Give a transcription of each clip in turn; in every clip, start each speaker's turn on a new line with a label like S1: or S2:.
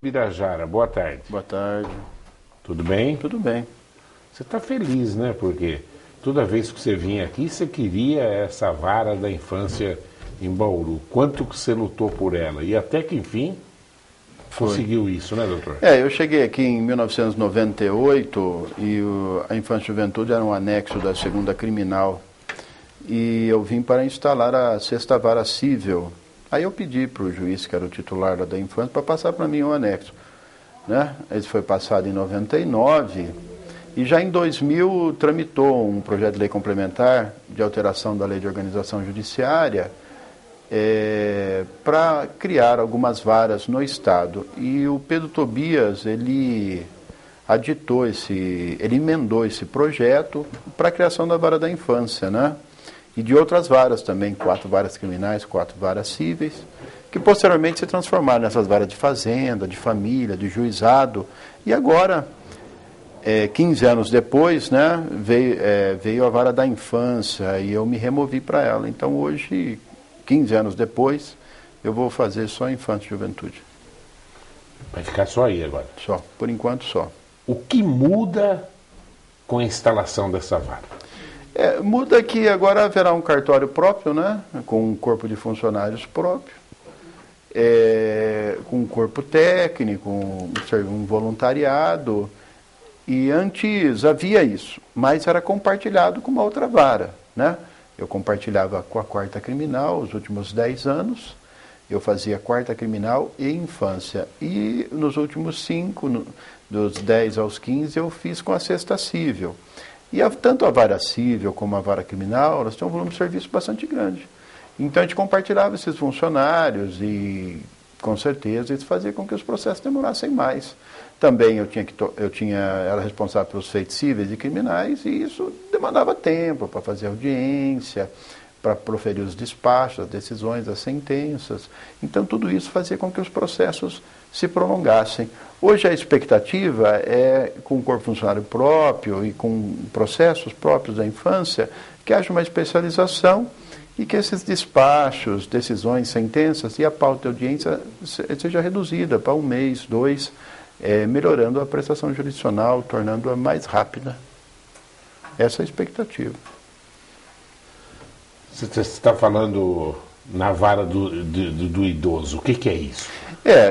S1: Birajara, boa tarde.
S2: Boa tarde.
S1: Tudo bem?
S2: Tudo bem.
S1: Você está feliz, né? Porque toda vez que você vinha aqui, você queria essa vara da infância em Bauru. Quanto que você lutou por ela? E até que, enfim, conseguiu isso, né, doutor?
S2: Eu cheguei aqui em 1998 e a Infância e Juventude era um anexo da 2ª Criminal. E eu vim para instalar a 6ª Vara Cível. Aí eu pedi para o juiz, que era o titular da infância, para passar para mim um anexo. Né? Esse foi passado em 99 e já em 2000 tramitou um projeto de lei complementar de alteração da Lei de Organização Judiciária para criar algumas varas no Estado. E o Pedro Tobias, ele emendou esse projeto para a criação da Vara da Infância, né? E de outras varas também, 4 varas criminais, 4 varas cíveis, que posteriormente se transformaram nessas varas de fazenda, de família, de juizado. E agora, 15 anos depois, né, veio a vara da infância e eu me removi para ela. Então hoje, 15 anos depois, eu vou fazer só infância e juventude.
S1: Vai ficar só aí agora?
S2: Só, por enquanto só.
S1: O que muda com a instalação dessa vara?
S2: Muda que agora haverá um cartório próprio, né, com um corpo de funcionários próprio, com um corpo técnico, um voluntariado. E antes havia isso, mas era compartilhado com uma outra vara, né? Eu compartilhava com a 4ª Criminal os últimos 10 anos, eu fazia 4ª Criminal e Infância. E nos últimos 5, dos 10 aos 15, eu fiz com a 6ª Cível. E tanto a vara cível como a vara criminal, elas têm um volume de serviço bastante grande. Então a gente compartilhava esses funcionários e, com certeza, isso fazia com que os processos demorassem mais. Também era responsável pelos feitos cíveis e criminais e isso demandava tempo para fazer audiência, para proferir os despachos, as decisões, as sentenças. Então tudo isso fazia com que os processos se prolongassem. Hoje a expectativa é, com o corpo funcionário próprio e com processos próprios da infância, que haja uma especialização e que esses despachos, decisões, sentenças e a pauta de audiência seja reduzida para 1 mês, 2, melhorando a prestação jurisdicional, tornando-a mais rápida. Essa é a expectativa.
S1: Você está falando na vara do idoso. O que é isso?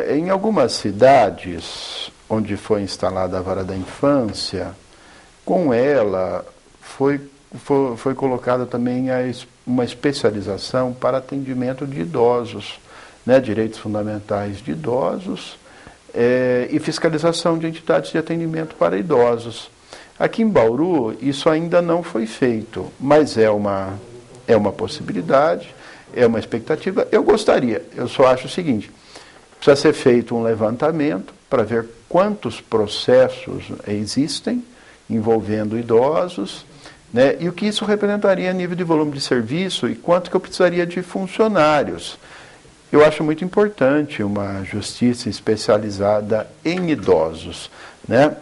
S2: Em algumas cidades onde foi instalada a vara da infância, com ela foi colocada também uma especialização para atendimento de idosos, né, direitos fundamentais de idosos e fiscalização de entidades de atendimento para idosos. Aqui em Bauru isso ainda não foi feito, mas é uma possibilidade, é uma expectativa. Eu só acho o seguinte: precisa ser feito um levantamento para ver quantos processos existem envolvendo idosos, né, e o que isso representaria a nível de volume de serviço e quanto que eu precisaria de funcionários. Eu acho muito importante uma justiça especializada em idosos, né?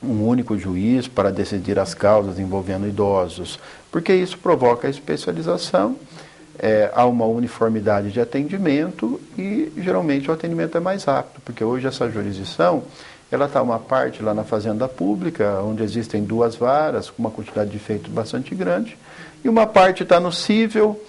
S2: Um único juiz para decidir as causas envolvendo idosos, porque isso provoca a especialização, há uma uniformidade de atendimento e geralmente o atendimento é mais rápido, porque hoje essa jurisdição, ela está uma parte lá na Fazenda Pública, onde existem 2 varas, com uma quantidade de feitos bastante grande, e uma parte está no cível,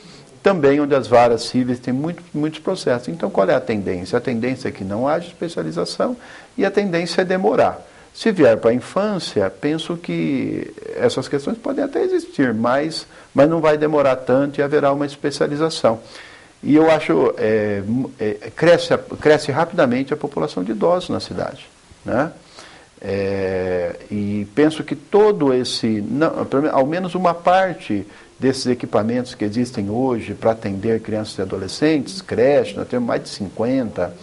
S2: também onde as varas cíveis têm muitos processos. Então qual é a tendência? A tendência é que não haja especialização e a tendência é demorar. Se vier para a infância, penso que essas questões podem até existir, mas não vai demorar tanto e haverá uma especialização. E eu acho cresce rapidamente a população de idosos na cidade, né? E penso que ao menos uma parte desses equipamentos que existem hoje para atender crianças e adolescentes, creche, nós temos mais de 50,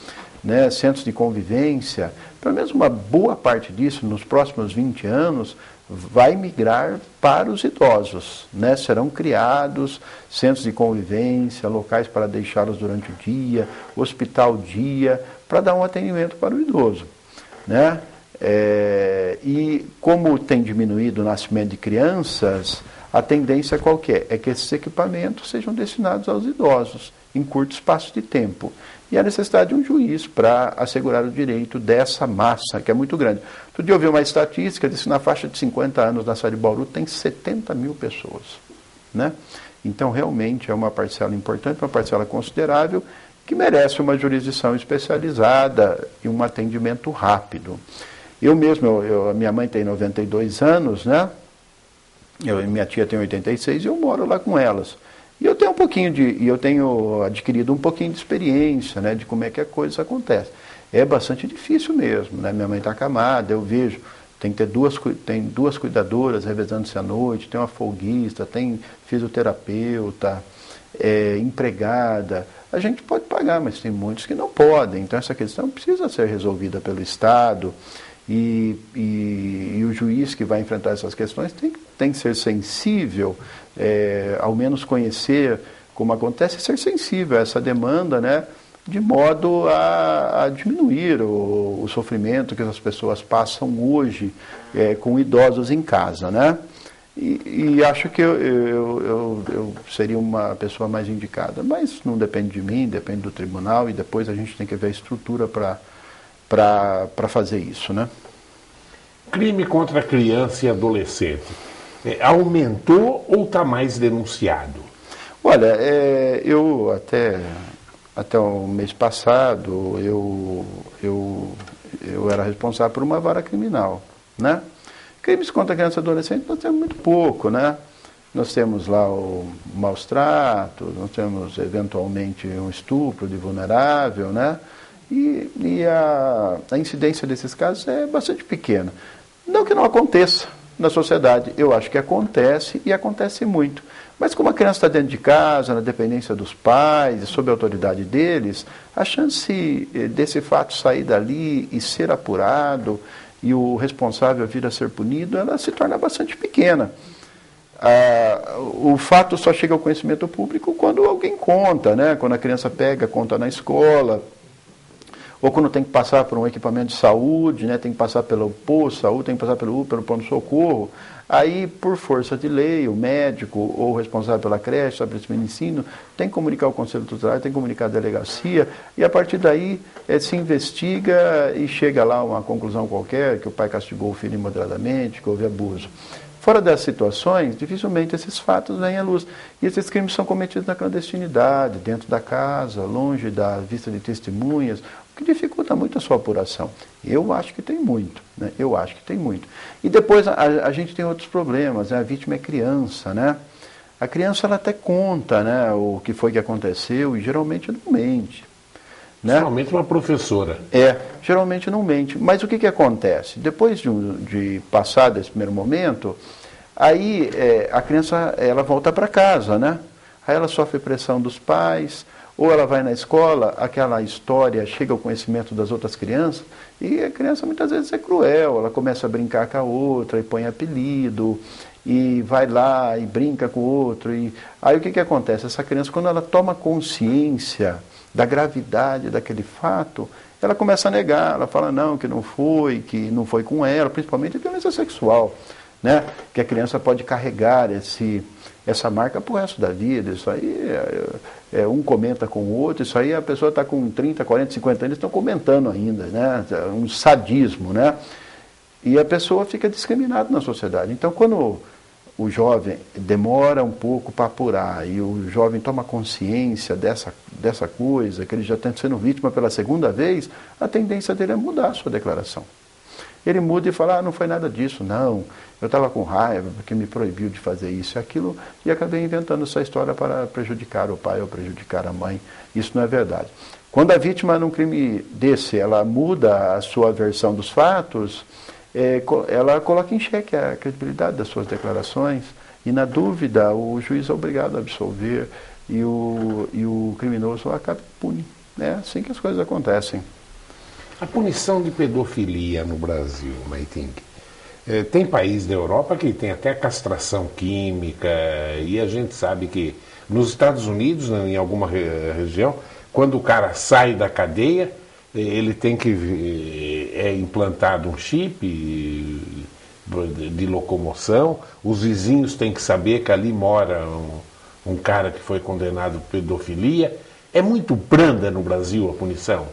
S2: né, centros de convivência, pelo menos uma boa parte disso, nos próximos 20 anos, vai migrar para os idosos, né? Serão criados centros de convivência, locais para deixá-los durante o dia, hospital dia, para dar um atendimento para o idoso, né? E como tem diminuído o nascimento de crianças, a tendência qual que é? É que esses equipamentos sejam destinados aos idosos em curto espaço de tempo. E a necessidade de um juiz para assegurar o direito dessa massa, que é muito grande. Outro dia eu vi uma estatística, disse que na faixa de 50 anos na cidade de Bauru tem 70 mil pessoas. Né? Então, realmente, é uma parcela importante, uma parcela considerável, que merece uma jurisdição especializada e um atendimento rápido. Eu mesmo, a minha mãe tem 92 anos, né? Minha tia tem 86 e eu moro lá com elas. E eu tenho adquirido um pouquinho de experiência, né, de como é que a coisa acontece. É bastante difícil mesmo, né? Minha mãe está acamada, eu vejo, tem que ter duas cuidadoras revezando-se à noite, tem uma folguista, tem fisioterapeuta, empregada. A gente pode pagar, mas tem muitos que não podem. Então essa questão precisa ser resolvida pelo Estado. E o juiz que vai enfrentar essas questões tem que ser sensível, ao menos conhecer como acontece, e ser sensível a essa demanda, né, de modo a diminuir o sofrimento que as pessoas passam hoje com idosos em casa, né? E acho que eu seria uma pessoa mais indicada, mas não depende de mim, depende do tribunal, e depois a gente tem que ver a estrutura para fazer isso, né?
S1: Crime contra criança e adolescente aumentou ou está mais denunciado?
S2: Olha, eu até o mês passado eu era responsável por uma vara criminal, né? Crimes contra criança e adolescente nós temos muito pouco, né? Nós temos lá o maus tratos, nós temos eventualmente um estupro de vulnerável, né? E a incidência desses casos é bastante pequena. Não que não aconteça na sociedade, eu acho que acontece e acontece muito. Mas como a criança está dentro de casa, na dependência dos pais, sob a autoridade deles, a chance desse fato sair dali e ser apurado e o responsável vir a ser punido, ela se torna bastante pequena. O fato só chega ao conhecimento público quando alguém conta, né? Quando a criança conta na escola, ou quando tem que passar por um equipamento de saúde, né? Tem que passar pelo posto de saúde, tem que passar pelo pronto-socorro. Aí, por força de lei, o médico ou o responsável pela creche, estabelecimento de ensino, tem que comunicar o conselho tutelar, tem que comunicar a delegacia, e a partir daí se investiga e chega lá a uma conclusão qualquer, que o pai castigou o filho imoderadamente, que houve abuso. Fora das situações, dificilmente esses fatos vêm à luz. E esses crimes são cometidos na clandestinidade, dentro da casa, longe da vista de testemunhas, o que dificulta muito a sua apuração. Eu acho que tem muito, né? Eu acho que tem muito. E depois a gente tem outros problemas, né? A vítima é criança, né? A criança ela até conta, né, o que foi que aconteceu e geralmente não mente. Né?
S1: Geralmente uma professora.
S2: Geralmente não mente. Mas o que acontece? Depois de passar desse primeiro momento, aí a criança ela volta para casa, né? Aí ela sofre pressão dos pais, ou ela vai na escola, aquela história chega ao conhecimento das outras crianças, e a criança muitas vezes é cruel, ela começa a brincar com a outra, e põe apelido, e vai lá e brinca com o outro. E aí o que acontece? Essa criança, quando ela toma consciência da gravidade daquele fato, ela começa a negar, ela fala que não foi com ela, principalmente a violência sexual, né? Que a criança pode carregar essa marca pro resto da vida. Isso aí um comenta com o outro, isso aí a pessoa está com 30, 40, 50 anos, estão comentando ainda, né? Um sadismo, né? E a pessoa fica discriminada na sociedade. Então, quando o jovem demora um pouco para apurar e o jovem toma consciência dessa coisa, que ele já está sendo vítima pela segunda vez, a tendência dele é mudar a sua declaração. Ele muda e fala, não foi nada disso, não, eu estava com raiva porque me proibiu de fazer isso e aquilo, e acabei inventando essa história para prejudicar o pai ou prejudicar a mãe. Isso não é verdade. Quando a vítima num crime desse, ela muda a sua versão dos fatos, ela coloca em xeque a credibilidade das suas declarações e, na dúvida, o juiz é obrigado a absolver e o criminoso acaba impune. É assim que as coisas acontecem.
S1: A punição de pedofilia no Brasil, Maiting, tem país da Europa que tem até castração química, e a gente sabe que nos Estados Unidos, em alguma região, quando o cara sai da cadeia, ele tem que implantado um chip de locomoção, os vizinhos têm que saber que ali mora um cara que foi condenado por pedofilia, É muito branda no Brasil a punição?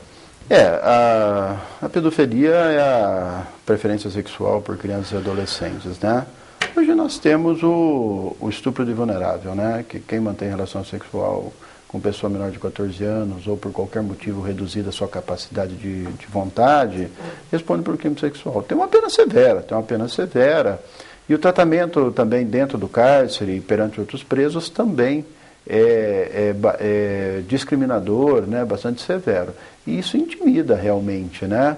S2: A pedofilia é a preferência sexual por crianças e adolescentes, né? Hoje nós temos o estupro de vulnerável, né? Que quem mantém relação sexual com pessoa menor de 14 anos ou por qualquer motivo reduzida a sua capacidade de vontade, responde por crime sexual. Tem uma pena severa, E o tratamento também dentro do cárcere e perante outros presos também é discriminador, né? Bastante severo. E isso intimida realmente, né?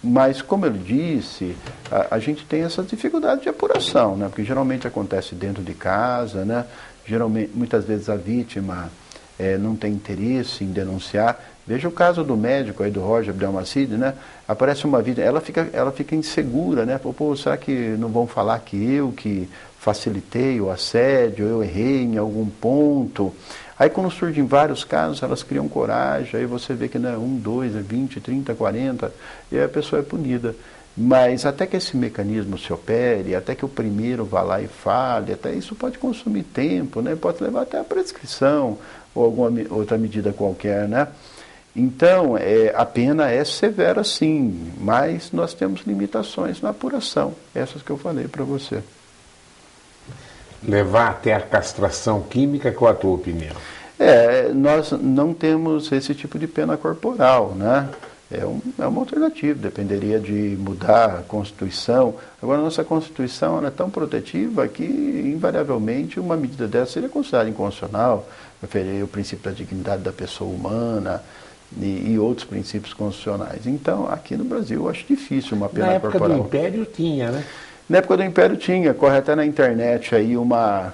S2: Mas, como eu disse, a gente tem essa dificuldade de apuração, né? Porque geralmente acontece dentro de casa, né? Geralmente, muitas vezes a vítima não tem interesse em denunciar. Veja o caso do médico aí, do Roger Abdelmacid, né? Aparece uma vítima, ela fica insegura, né? Pô, será que não vão falar que eu que facilitei o assédio, eu errei em algum ponto? Aí quando surgem vários casos, elas criam coragem, aí você vê que não é 1, 2, 20, 30, 40, e aí a pessoa é punida. Mas até que esse mecanismo se opere, até que o primeiro vá lá e fale, até isso pode consumir tempo, né? Pode levar até a prescrição ou alguma outra medida qualquer, né? Então, a pena é severa sim, mas nós temos limitações na apuração, essas que eu falei para você.
S1: Levar até a castração química, qual a tua opinião?
S2: Nós não temos esse tipo de pena corporal, né? É uma alternativa, dependeria de mudar a Constituição. Agora, a nossa Constituição ela é tão protetiva que, invariavelmente, uma medida dessa seria considerada inconstitucional, referir o princípio da dignidade da pessoa humana e outros princípios constitucionais. Então, aqui no Brasil, eu acho difícil uma pena corporal.
S1: Na época do Império tinha, né?
S2: Na época do Império tinha, corre até na internet aí uma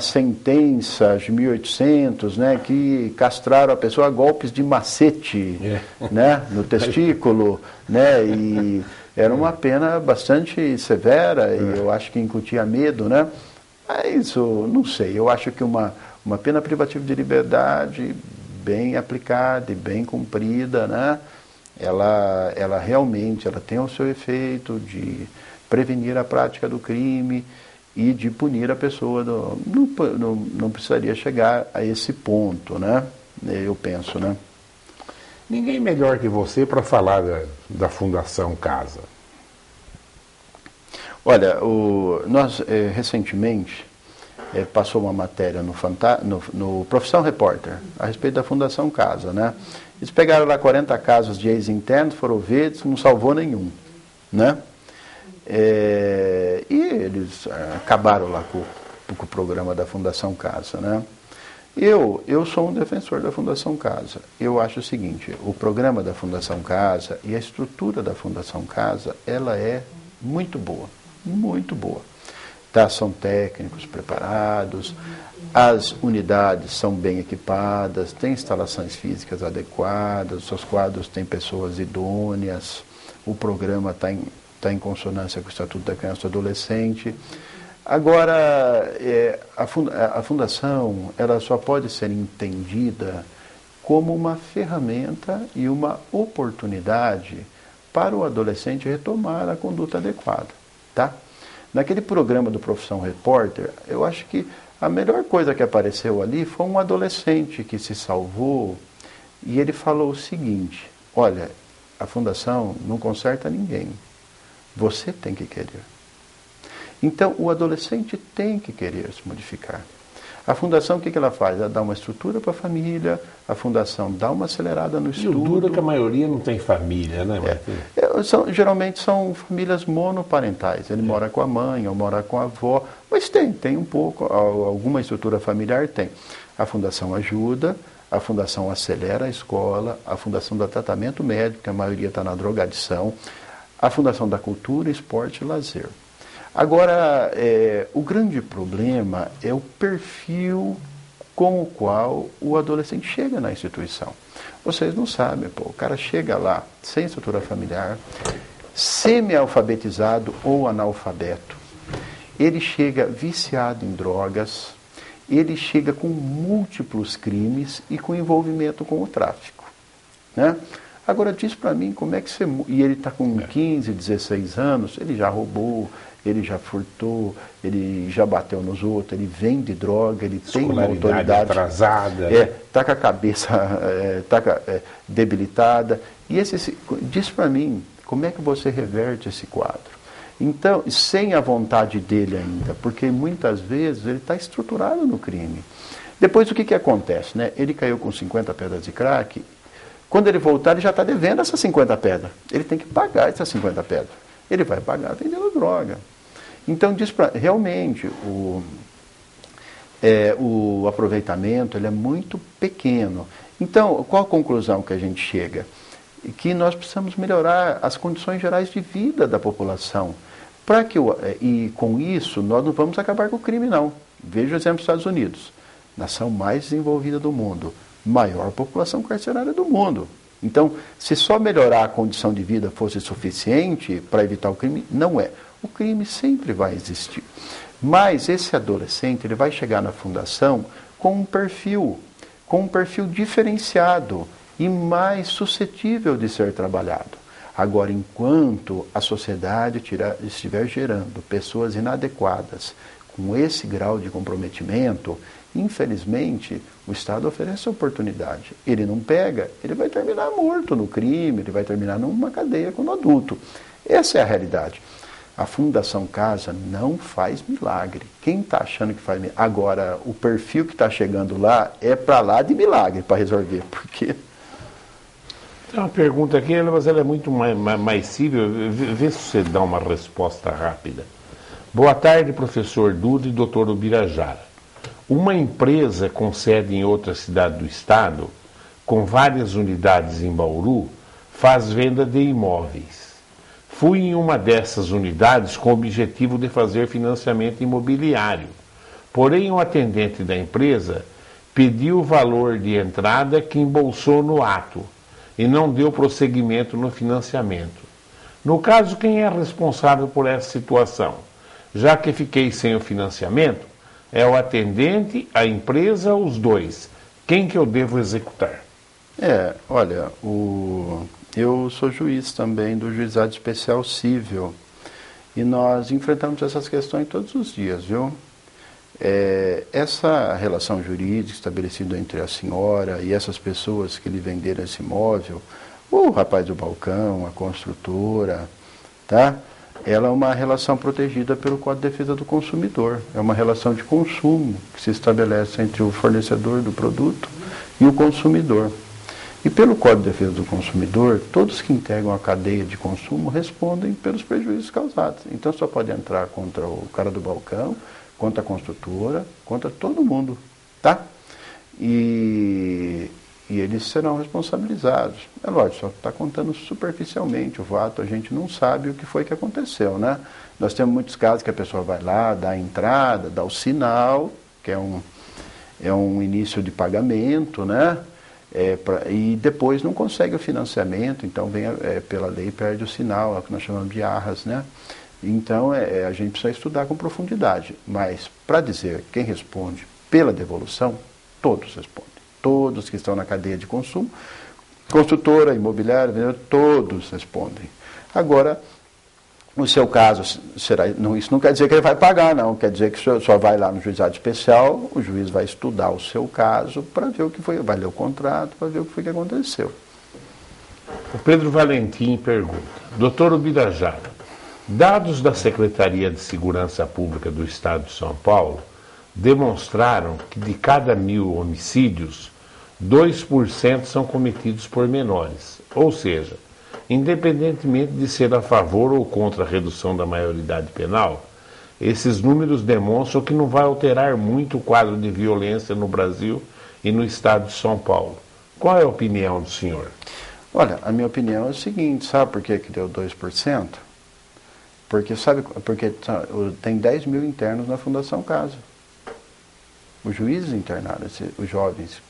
S2: sentença de 1800, né, que castraram a pessoa a golpes de macete, né, no testículo, né, e era uma pena bastante severa e eu acho que incutia medo, né. Mas não sei, eu acho que uma pena privativa de liberdade bem aplicada e bem cumprida, né, ela realmente tem o seu efeito de prevenir a prática do crime e de punir a pessoa. Não precisaria chegar a esse ponto, né? Eu penso, né?
S1: Ninguém melhor que você para falar da Fundação Casa.
S2: Olha, nós recentemente passou uma matéria no Profissão Repórter a respeito da Fundação Casa, né? Eles pegaram lá 40 casos de ex-internos, foram ver, não salvou nenhum, né? E eles acabaram lá com o programa da Fundação Casa, né? Eu sou um defensor da Fundação Casa. Eu acho o seguinte, o programa da Fundação Casa e a estrutura da Fundação Casa, ela é muito boa, muito boa. Tá? São técnicos preparados, as unidades são bem equipadas, tem instalações físicas adequadas, os seus quadros têm pessoas idôneas, o programa está em consonância com o Estatuto da Criança e do Adolescente. Agora, a fundação ela só pode ser entendida como uma ferramenta e uma oportunidade para o adolescente retomar a conduta adequada. Tá? Naquele programa do Profissão Repórter, eu acho que a melhor coisa que apareceu ali foi um adolescente que se salvou e ele falou o seguinte: olha, a fundação não conserta ninguém. Você tem que querer. Então, o adolescente tem que querer se modificar. A fundação, o que ela faz? Ela dá uma estrutura para a família, a fundação dá uma acelerada no estudo.
S1: E o duro é que a maioria não tem família, né, Martim?
S2: Geralmente são famílias monoparentais. Ele mora com a mãe ou mora com a avó, mas tem um pouco, alguma estrutura familiar tem. A fundação ajuda, a fundação acelera a escola, a fundação dá tratamento médico, que a maioria está na drogadição, a fundação da cultura, esporte e lazer. Agora, o grande problema é o perfil com o qual o adolescente chega na instituição. Vocês não sabem, o cara chega lá sem estrutura familiar, semi-alfabetizado ou analfabeto, ele chega viciado em drogas, ele chega com múltiplos crimes e com envolvimento com o tráfico, né? Agora diz para mim como é que você... E ele está com 15, 16 anos, ele já roubou, ele já furtou, ele já bateu nos outros, ele vende droga, ele tem uma autoridade
S1: atrasada.
S2: Está com a cabeça debilitada. E diz para mim como é que você reverte esse quadro. Então, sem a vontade dele ainda, porque muitas vezes ele está estruturado no crime. Depois o que acontece? Né? Ele caiu com 50 pedras de crack, quando ele voltar ele já está devendo essas 50 pedras. Ele tem que pagar essas 50 pedras. Ele vai pagar vendendo droga. Então, realmente, o aproveitamento ele é muito pequeno. Então, qual a conclusão que a gente chega? Que nós precisamos melhorar as condições gerais de vida da população. E com isso, nós não vamos acabar com o crime, não. Veja o exemplo dos Estados Unidos. Nação mais desenvolvida do mundo. Maior população carcerária do mundo. Então, se só melhorar a condição de vida fosse suficiente para evitar o crime, não é. O crime sempre vai existir. Mas esse adolescente ele vai chegar na fundação com um perfil diferenciado e mais suscetível de ser trabalhado. Agora, enquanto a sociedade estiver gerando pessoas inadequadas com esse grau de comprometimento, infelizmente, o Estado oferece oportunidade. Ele não pega, ele vai terminar morto no crime, ele vai terminar numa cadeia como adulto. Essa é a realidade. A Fundação Casa não faz milagre. Quem está achando que faz milagre? Agora, o perfil que está chegando lá é para lá de milagre para resolver, porque...
S1: Tem uma pergunta aqui, mas ela é muito mais simples. Vê se você dá uma resposta rápida. Boa tarde, professor Duda e doutor Ubirajara. Uma empresa com sede em outra cidade do estado, com várias unidades em Bauru, faz venda de imóveis. Fui em uma dessas unidades com o objetivo de fazer financiamento imobiliário. Porém, o atendente da empresa pediu o valor de entrada que embolsou no ato e não deu prosseguimento no financiamento. No caso, quem é responsável por essa situação? Já que fiquei sem o financiamento, é o atendente, a empresa ou os dois? Quem que eu devo executar?
S2: Olha, eu sou juiz também do Juizado Especial Cível e nós enfrentamos essas questões todos os dias, viu? Essa relação jurídica estabelecida entre a senhora e essas pessoas que lhe venderam esse imóvel, o rapaz do balcão, a construtora, tá? Ela é uma relação protegida pelo Código de Defesa do Consumidor. É uma relação de consumo que se estabelece entre o fornecedor do produto e o consumidor. E pelo Código de Defesa do Consumidor, todos que integram a cadeia de consumo respondem pelos prejuízos causados. Então só pode entrar contra o cara do balcão, contra a construtora, contra todo mundo, tá? E eles serão responsabilizados. É lógico, só está contando superficialmente o fato, a gente não sabe o que foi que aconteceu, né? Nós temos muitos casos que a pessoa vai lá, dá a entrada, dá o sinal, que é um início de pagamento, né? E depois não consegue o financiamento, então pela lei perde o sinal, é o que nós chamamos de arras, né? Então a gente precisa estudar com profundidade, mas para dizer quem responde pela devolução, todos respondem, todos que estão na cadeia de consumo, construtora, imobiliária, vendedor, todos respondem. Agora, no seu caso, isso não quer dizer que ele vai pagar, não. Quer dizer que só vai lá no juizado especial, o juiz vai estudar o seu caso para ver o que foi, vai ler o contrato, para ver o que foi que aconteceu.
S1: O Pedro Valentim pergunta, doutor Ubirajara, dados da Secretaria de Segurança Pública do Estado de São Paulo demonstraram que de cada 1.000 homicídios, 2% são cometidos por menores, ou seja, independentemente de ser a favor ou contra a redução da maioridade penal, esses números demonstram que não vai alterar muito o quadro de violência no Brasil e no estado de São Paulo. Qual é a opinião do senhor?
S2: Olha, a minha opinião é o seguinte, sabe por que deu 2%? Porque tem 10 mil internos na Fundação Casa. Os juízes internaram os jovens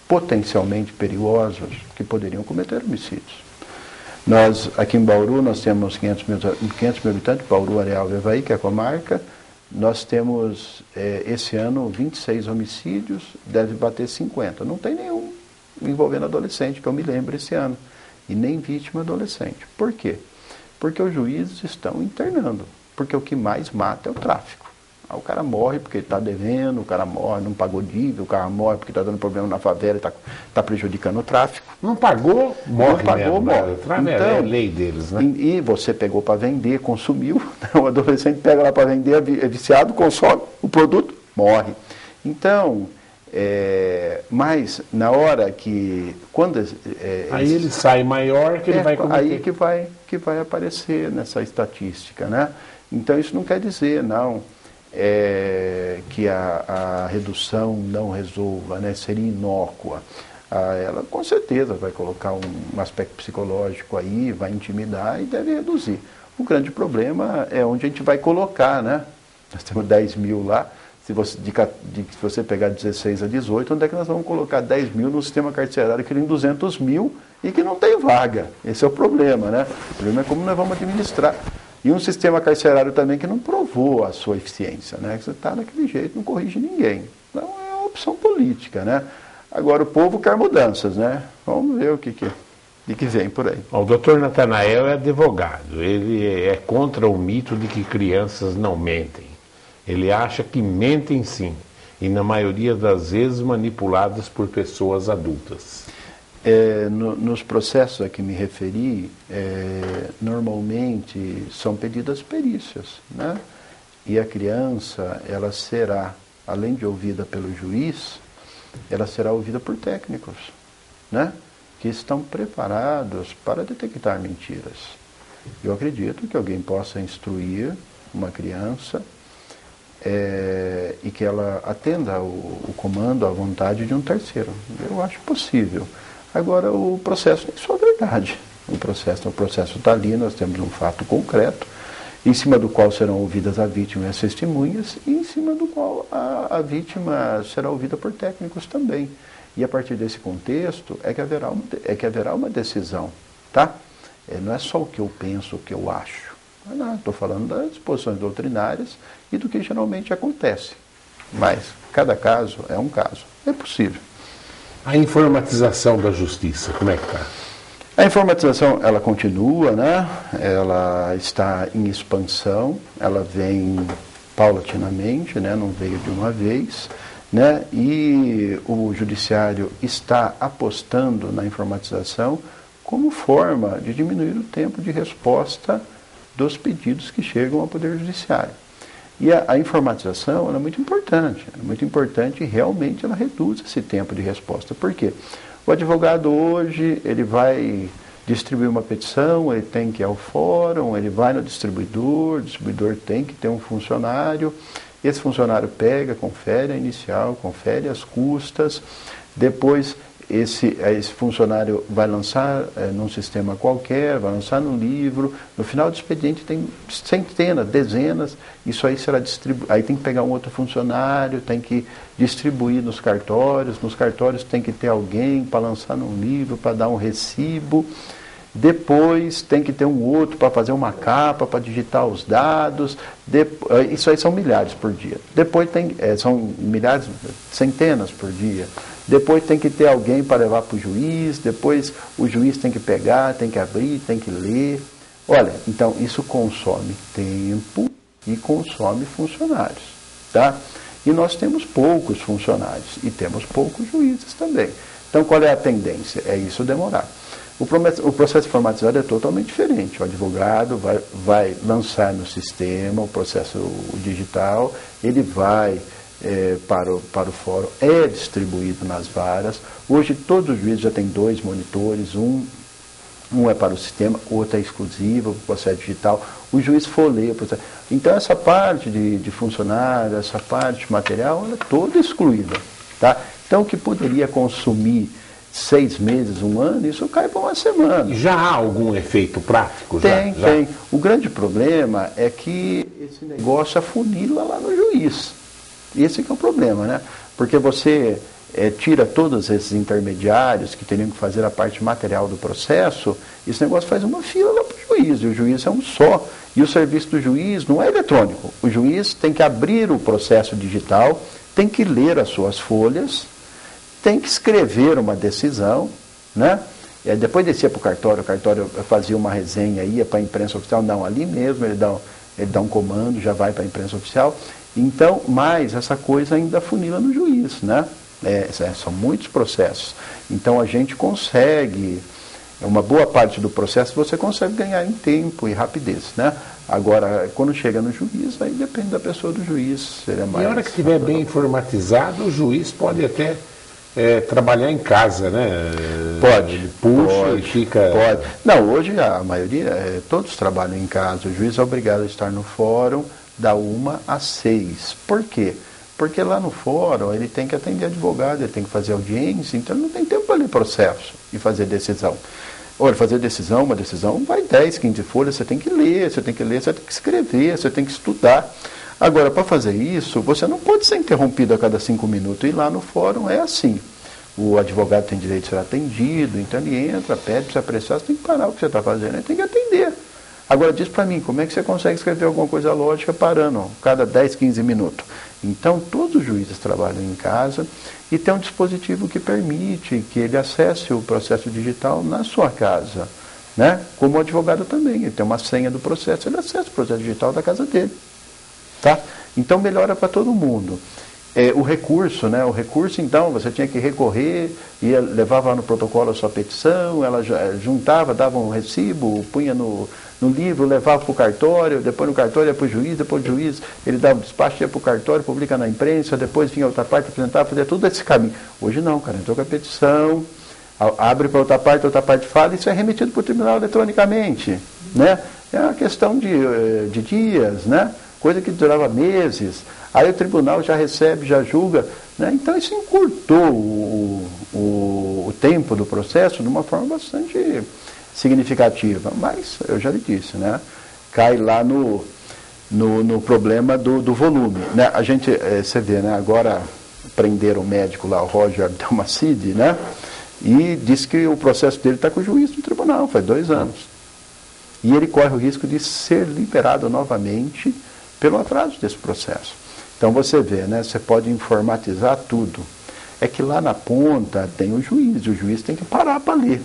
S2: potencialmente perigosos que poderiam cometer homicídios. Nós, aqui em Bauru, nós temos 500 mil habitantes, Bauru, Areal e Avaí, que é a comarca. Nós temos, esse ano, 26 homicídios, deve bater 50. Não tem nenhum envolvendo adolescente, que eu me lembro esse ano. e nem vítima adolescente. Por quê? Porque os juízes estão internando, porque o que mais mata é o tráfico. O cara morre porque está devendo, o cara morre, não pagou dívida, o cara morre porque está dando problema na favela e está prejudicando o tráfico.
S1: Não pagou, morre. Não pagou,
S2: mesmo, morre.
S1: Então, é a lei deles, né?
S2: E você pegou para vender, consumiu, o adolescente pega lá para vender, é viciado, consome o produto, morre. Então, mas na hora que... aí
S1: ele sai maior que ele vai cometer.
S2: Aí que vai aparecer nessa estatística, né? Então isso não quer dizer, não, que a redução não resolva, né? Seria inócua. Ela com certeza vai colocar um aspecto psicológico aí, vai intimidar e deve reduzir. O grande problema é onde a gente vai colocar, né? Nós temos 10 mil lá. Se você pegar 16 a 18, onde é que nós vamos colocar 10 mil no sistema carcerário que tem 200 mil e que não tem vaga? Esse é o problema, né? O problema é como nós vamos administrar. E um sistema carcerário também que não provou a sua eficiência, né? Que você está daquele jeito, não corrige ninguém. Então é uma opção política, né? Agora o povo quer mudanças, né? Vamos ver o que vem por aí.
S1: O doutor Natanael é advogado. Ele é contra o mito de que crianças não mentem. Ele acha que mentem sim, e na maioria das vezes manipuladas por pessoas adultas.
S2: Nos processos a que me referi, normalmente são pedidas perícias, né? E a criança, ela será, além de ouvida pelo juiz, ela será ouvida por técnicos, né? Que estão preparados para detectar mentiras. Eu acredito que alguém possa instruir uma criança e que ela atenda o comando à vontade de um terceiro. Eu acho possível. Agora, o processo nem só verdade. O processo está ali, nós temos um fato concreto, em cima do qual serão ouvidas a vítima e as testemunhas, e em cima do qual a vítima será ouvida por técnicos também. E a partir desse contexto é que haverá uma decisão, tá? Não é só o que eu penso, o que eu acho. Estou falando das disposições doutrinárias e do que geralmente acontece. Mas cada caso é um caso. É possível.
S1: A informatização da justiça, como é que está?
S2: A informatização, ela continua, né? Ela está em expansão, ela vem paulatinamente, né? Não veio de uma vez, né? E o judiciário está apostando na informatização como forma de diminuir o tempo de resposta dos pedidos que chegam ao Poder Judiciário. E a informatização ela é muito importante e realmente ela reduz esse tempo de resposta. Por quê? O advogado hoje, ele vai distribuir uma petição, ele tem que ir ao fórum, ele vai no distribuidor, o distribuidor tem que ter um funcionário, esse funcionário pega, confere a inicial, confere as custas, depois esse funcionário vai lançar num sistema qualquer, vai lançar num livro, no final do expediente tem centenas, dezenas, isso aí será distribuído, aí tem que pegar um outro funcionário, tem que distribuir nos cartórios tem que ter alguém para lançar num livro, para dar um recibo, depois tem que ter um outro para fazer uma capa, para digitar os dados, isso aí são milhares por dia, depois são milhares, centenas por dia. Depois tem que ter alguém para levar para o juiz, depois o juiz tem que pegar, tem que abrir, tem que ler. Olha, então isso consome tempo e consome funcionários, tá? E nós temos poucos funcionários e temos poucos juízes também. Então qual é a tendência? É isso demorar. O processo informatizado é totalmente diferente. O advogado vai lançar no sistema o processo digital, ele vai para o fórum, é distribuído nas varas. Hoje todos os juízes já têm 2 monitores, um é para o sistema, outro é exclusivo para o processo digital. O juiz folheia o processo. Então essa parte de funcionário, essa parte material, ela é toda excluída. Tá? Então o que poderia consumir 6 meses, 1 ano, isso cai para uma semana.
S1: Já há algum efeito prático?
S2: Tem. O grande problema é que esse negócio afunila lá no juiz. Esse que é o problema, né? Porque você tira todos esses intermediários que teriam que fazer a parte material do processo, esse negócio faz uma fila lá para o juiz, e o juiz é um só. E o serviço do juiz não é eletrônico. O juiz tem que abrir o processo digital, tem que ler as suas folhas, tem que escrever uma decisão, né? Depois descia para o cartório fazia uma resenha, ia para a imprensa oficial, não, ali mesmo ele dá um comando, já vai para a imprensa oficial. Então, mas essa coisa ainda funila no juiz, né? São muitos processos. Então a gente consegue, uma boa parte do processo você consegue ganhar em tempo e rapidez, né? Agora, quando chega no juiz, aí depende da pessoa do juiz. Seria mais
S1: e a hora que estiver bem informatizado, o juiz pode até trabalhar em casa, né?
S2: Pode.
S1: Ele puxa e fica...
S2: Pode. Não, hoje a maioria, todos trabalham em casa. O juiz é obrigado a estar no fórum da 1 às 6. Por quê? Porque lá no fórum ele tem que atender advogado, ele tem que fazer audiência, então ele não tem tempo para ler processo e fazer decisão. Olha, fazer uma decisão vai 10, 15 folhas, você tem que ler, você tem que escrever, você tem que estudar. Agora, para fazer isso, você não pode ser interrompido a cada 5 minutos. E lá no fórum é assim. O advogado tem direito de ser atendido, então ele entra, pede para você apreciar, você tem que parar o que você está fazendo, ele tem que atender. Agora, diz para mim, como é que você consegue escrever alguma coisa lógica parando cada 10, 15 minutos? Então, todos os juízes trabalham em casa e tem um dispositivo que permite que ele acesse o processo digital na sua casa, né? Como o advogado também, ele tem uma senha do processo, ele acessa o processo digital da casa dele, tá? Então, melhora para todo mundo. O recurso, né? O recurso, então, você tinha que recorrer, levava lá no protocolo a sua petição, ela juntava, dava um recibo, punha no livro, levava para o cartório, depois no cartório ia para o juiz, depois do juiz ele dava o despacho, ia para o cartório, publica na imprensa, depois vinha outra parte, apresentava, fazia tudo esse caminho. Hoje não, cara, entrou com a petição, abre para outra parte fala, isso é remetido para o tribunal eletronicamente, né? É uma questão de dias, né? Coisa que durava meses. Aí o tribunal já recebe, já julga, né? Então isso encurtou o tempo do processo de uma forma bastante significativa. Mas, eu já lhe disse, né? Cai lá no problema do volume. Né? A gente, você vê, né? Agora prenderam o médico lá, o Roger Abdelmacid, né? E disse que o processo dele está com o juiz no tribunal, faz 2 anos. E ele corre o risco de ser liberado novamente pelo atraso desse processo. Então você vê, né? Você pode informatizar tudo. É que lá na ponta tem o juiz tem que parar para ler.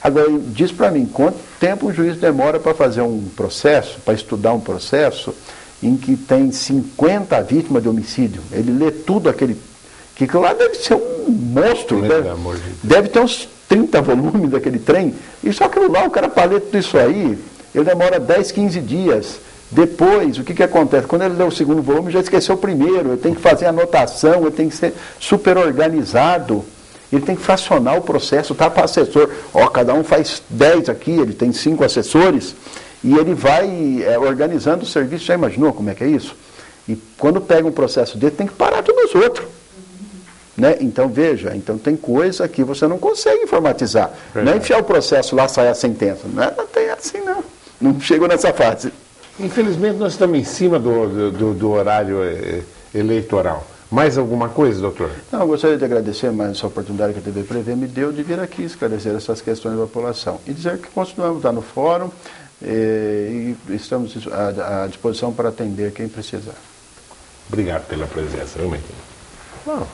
S2: Agora, diz para mim, quanto tempo o juiz demora para fazer um processo, para estudar um processo em que tem 50 vítimas de homicídio? Ele lê tudo aquele... Que lá deve ser um monstro, deve ter uns 30 volumes daquele trem. E só aquilo lá, o cara para ler tudo isso aí, ele demora 10, 15 dias. Depois, o que acontece? Quando ele lê o segundo volume, já esqueceu o primeiro. Ele tem que fazer anotação, ele tem que ser super organizado. Ele tem que fracionar o processo, tá para assessor. Cada um faz 10 aqui, ele tem 5 assessores, e ele vai organizando o serviço. Já imaginou como é que é isso? E quando pega um processo dele, tem que parar todos os outros. Né? Então, veja, tem coisa que você não consegue informatizar. Não é enfiar o processo lá, sai a sentença. Não tem assim, não. Não chegou nessa fase.
S1: Infelizmente, nós estamos em cima do horário eleitoral. Mais alguma coisa, doutor?
S2: Não, eu gostaria de agradecer mais essa oportunidade que a TV Prevê me deu de vir aqui esclarecer essas questões da população. E dizer que continuamos lá no fórum e estamos à disposição para atender quem precisar.
S1: Obrigado pela presença, viu, Maitinho? Não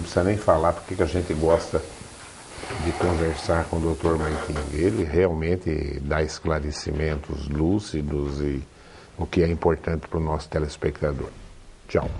S1: precisa nem falar porque que a gente gosta de conversar com o doutor Maitinho. Ele realmente dá esclarecimentos lúcidos e o que é importante para o nosso telespectador. Tchau.